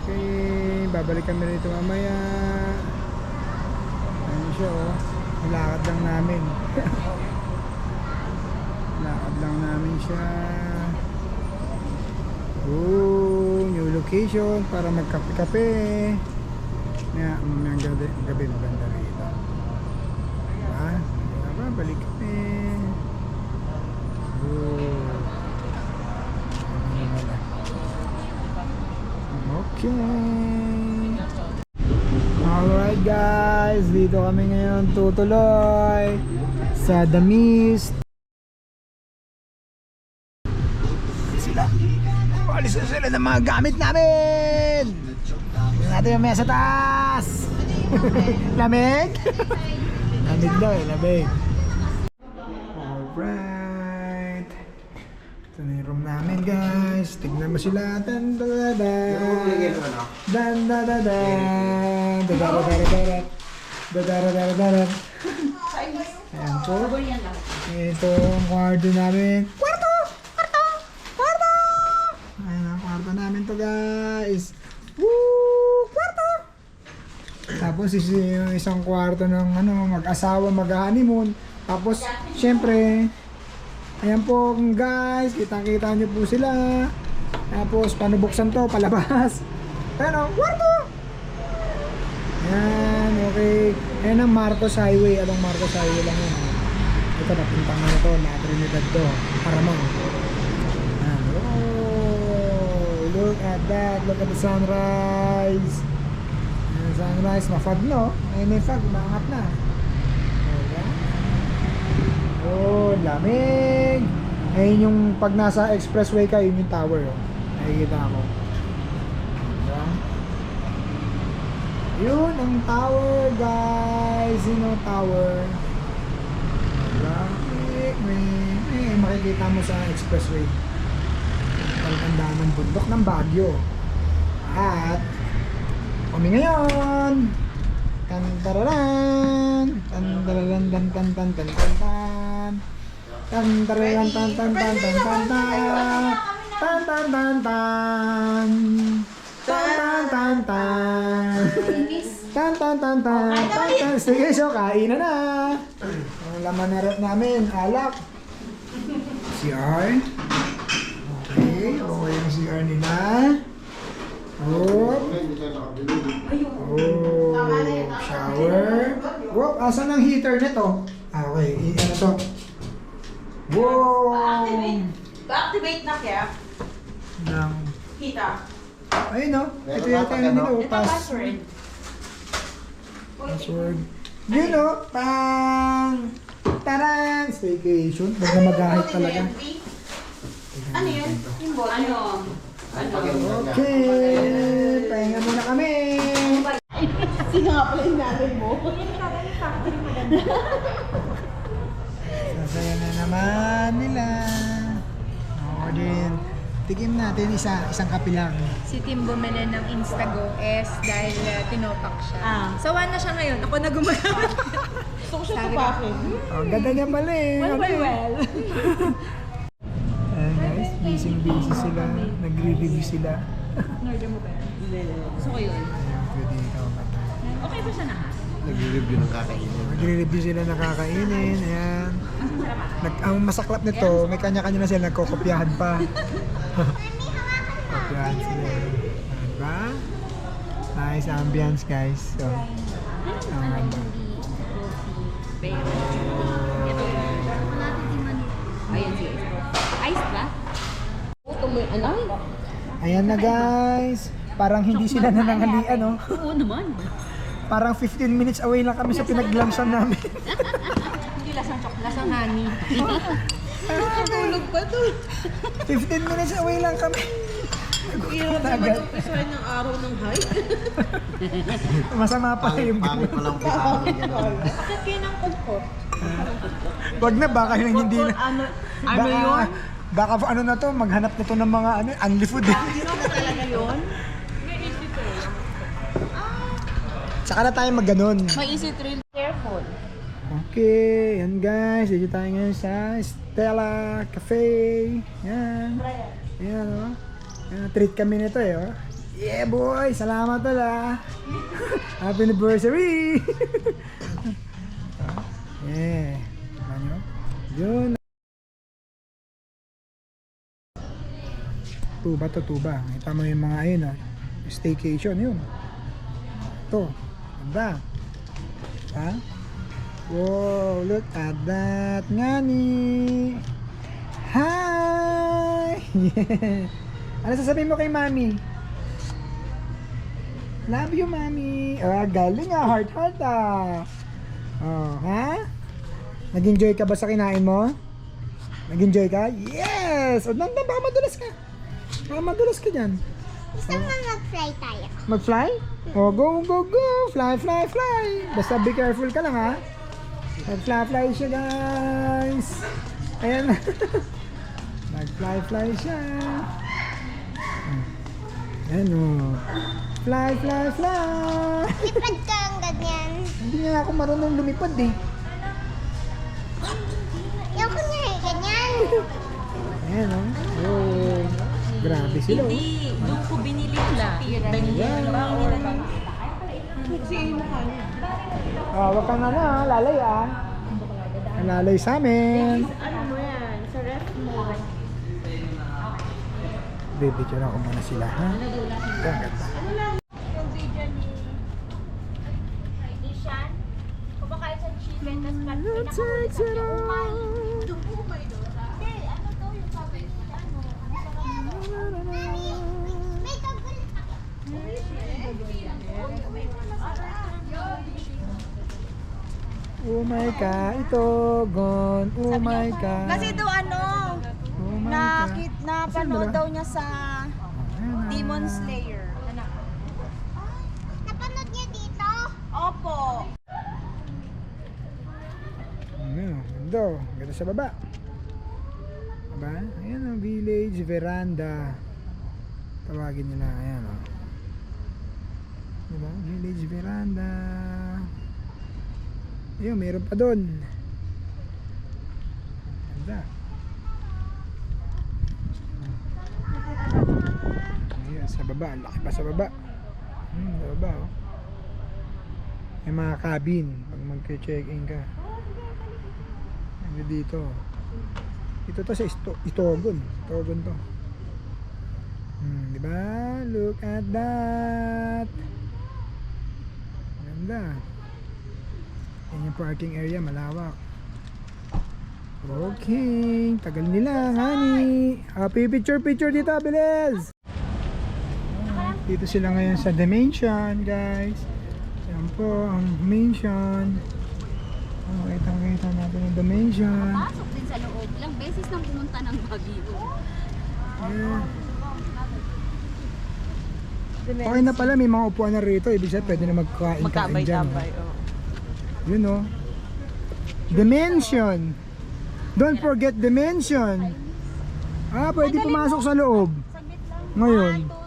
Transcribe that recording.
Okay, babalik kami rito mamaya. Ayun siya oh. Lakad lang namin. Lakad lang namin siya. New location para magkape-kape. Mamayang gabi maganda rito. Diba? Balik kami. Okay. Alright guys, dito kami ngayon tutuloy sa The Mist. Alis na sila ng mga gamit namin. Tignan natin yung mesa taas. Lamig? Lamig daw eh, lamig. Alright. Ito na yung room namin guys. Tignan mo sila. Dan da da da. Dan da da da. Da da da da da. Da da da da da. Ayan po. Ito ang kwarto namin. Kwarto namin to guys. Woo! Kwarto! Tapos yung isang kwarto ng mag-asawa, mag-honeymoon. Tapos syempre, ayan po guys, kitang-kita nyo po sila. Tapos paano buksan to, palabas. Pero kwarto! Ayan, okay. Ayan ang Marcos Highway. Anong Marcos Highway lang yun? Ito, napuntang na ito, na Trinidad to. Paramang. Look at that, look at the sunrise. Yung sunrise, ma-fog no? May fog, maangat na. Oh, lamig. Ayun yung pag nasa expressway ka, yun yung tower. Oh. Nakikita mo. Diba? Yun ang tower guys. Yun ang tower. Diba? Makikita mo sa expressway. Tandaan ng bundok ng Baguio. At kami ngayon. Tantararan. Tantararan tan tan tan tan tan tan. Tantararan tan tan tan tan tan tan. Tan tan tan tan. Tan tan tan. Tan tan tan tan tan. Sige, so kainan na. Ang laman na rep namin, alak. CR. Okay, yung CR nila. Oh, shower. Wow, asan ang heater nito? Okay, ano to? Wow! Ba-activate na kaya? Ng Kita. ayun no, ito yata yung nito. Ito password. Password. Yun no, pang tarang staycation. Huwag na mag-ahit talaga. Ano yun? Yung bot? Ano? Okay, pahinga muna kami. Sino nga pala yung nanay mo? Sasaya na naman nila. O din, tigim natin isang kape lang. Si Tim bumili ng Instago S dahil tinopak siya. Ah. Sawa na siya ngayon. Ako na gumagamit. Gusto ko siya tupakin. Oh, ganda niya pala eh. Well. Ayan guys, busy sila. Nagre-review sila. Order mo ba yan? Gusto ko yun. Ayan, pwede ikaw mata. Okay ba siya na? Nagre-review ng kakainin. Nagre-review sila nakakainin. Ayan. Ang masaklap nito, may kanya-kanya na sila. Nagkokopyahan pa. Kopyahan sila. Diba? Nice ambience guys. So, ang ganda. Ayan si Ice ba? Ito mo yung ano? Ayan na guys. Parang hindi sila nananghalian, no? Oo naman. Parang 15 minutes away lang kami sa pinaglansan namin. Hindi lasang chok, lasang honey. Tulog pa to. 15 minutes away lang kami. Hirap naman umpisahan ng araw ng hike. Masama pa yung Pangit pa lang pinakain. Bakit kayo ng kumpot? Wag na, baka yung hindi na. Ano Baka, yun? baka ano na to, maghanap na to ng mga only food. Ano talaga yun? Saka na tayo magganon. May easy trail. Careful. Okay, yan guys. Dito tayo ngayon sa Stella Cafe. Yan. Yan, oh. Yan, treat kami nito eh, oh. Yeah boy! Salamat tala! Happy anniversary! Yeah. Ano? Yun. Tuba to tuba. Kita mo yung mga ayun staycation yun. Ito. Ganda. Ha? Wow, look at that. Ngani. Hi! Yeah. Ano sasabihin mo kay mami? Love you, mami. Galing heart Oh, ha? Nag-enjoy ka ba sa kinain mo? Nag-enjoy ka? Yes! O, baka madulas ka. Baka madulas ka dyan. Gusto mo mag-fly tayo? Mag-fly? Oh, go, go, go! Fly, fly, fly! Basta be careful ka lang, ha? Mag-fly, fly siya, guys! Ayan. Mag-fly, fly siya. Ayan, oh. Fly, fly, fly! Lipad ka ang ganyan. Hindi nga ako marunong lumipad, eh. Yung kunyari, ganyan. Ayan, oh. Oh. Grabe sila, oh. Hindi, doon ko binili ko sa Ayan. Kasi yung mukha niya. Wag ka na lalay, Lalay sa amin. Ano mo yan? Sa ref mo. Bibidyo na ko muna sila, ha? Ito, ang ganda. Yung video ni Ishan, kumakain sa chicken, tapos pinakahuli sa niya, umay. Hindi, ano to yung sabi niya, May tagol. Oh my God, ito, gone. Oh my God. Kasi daw ano, Oh my God. napanood daw niya sa Ayan na. Demon Slayer. Napanood niya dito? Opo. Ano, ganda. Ganda sa baba. Diba? Ayan ang village veranda. Tawagin nila. Ayan o. Diba? Village veranda. Ayun, meron pa doon. Ganda. Ayan, sa baba. Ang laki pa sa baba. Sa baba oh. May mga cabin pag mag-check-in ka. Ano dito? Ito to sa Itogon. Itogon to. Diba? Look at that. Ganda. Yan yung parking area, malawak. Okay. Tagal nila, honey. Happy picture dito, bilis. Dito sila ngayon sa Dimension, guys. Yan po ang Dimension. Kita natin ang Dimension. Pasok din sa loob. Ilang beses nang pumunta ng Baguio. Yeah. Okay na pala, may mga upuan na rito. Ibig sabihin, pwede na magkain-kain dyan. Yun o. Dimension. Don't forget Dimension. Pwede pumasok sa loob. Saglit lang. Ngayon. 1, 2,